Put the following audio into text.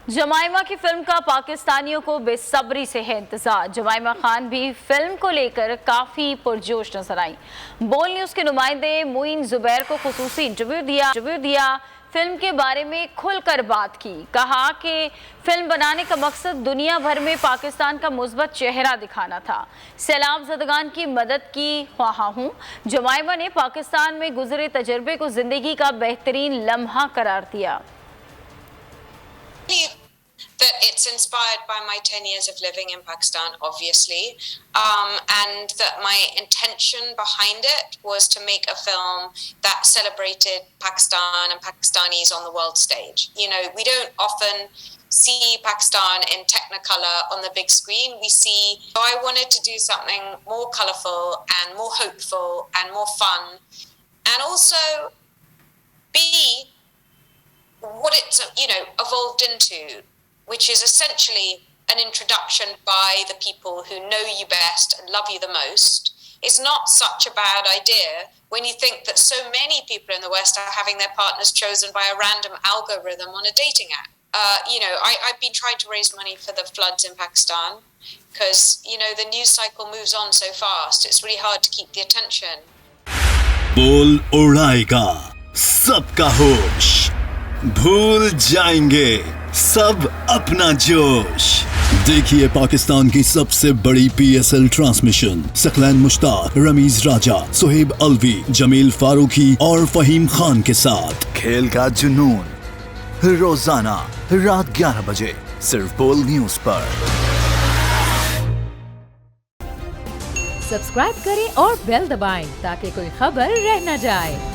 जमाइमा की फिल्म का पाकिस्तानियों को बेसब्री से है इंतजार। जमाइमा खान भी फिल्म को लेकर काफी पुरजोश नजर आई। बोल न्यूज के नुमाइंदे मोइन जुबैर को खुसूसी इंटरव्यू दिया, फिल्म के बारे में खुलकर बात की। कहा कि फिल्म बनाने का मकसद दुनिया भर में पाकिस्तान का मुस्बत चेहरा दिखाना था। सैलाब ज़दगान की मदद की ख्वाहा हूँ। जमाइमा ने पाकिस्तान में गुजरे तजर्बे को जिंदगी का बेहतरीन लम्हा करार दिया। That it's inspired by my 10 years of living in Pakistan, obviously, and that my intention behind it was to make a film that celebrated Pakistan and Pakistanis on the world stage. You know, we don't often see Pakistan in Technicolor on the big screen. So I wanted to do something more colourful and more hopeful and more fun, and also be what it's, evolved into, which is essentially an introduction by the people who know you best and love you the most. It's not such a bad idea when you think that so many people in the West are having their partners chosen by a random algorithm on a dating app. I've been trying to raise money for the floods in Pakistan because, the news cycle moves on so fast. It's really hard to keep the attention. बोल उड़ाएगा सबका होश, भूल जाएंगे सब अपना जोश। देखिए पाकिस्तान की सबसे बड़ी PSL ट्रांसमिशन सकलैन मुश्ताक, रमीज राजा, सुहेब अलवी, जमील फारूकी और फहीम खान के साथ खेल का जुनून रोजाना रात 11 बजे सिर्फ बोल न्यूज पर। सब्सक्राइब करें और बेल दबाएं ताकि कोई खबर रह न जाए।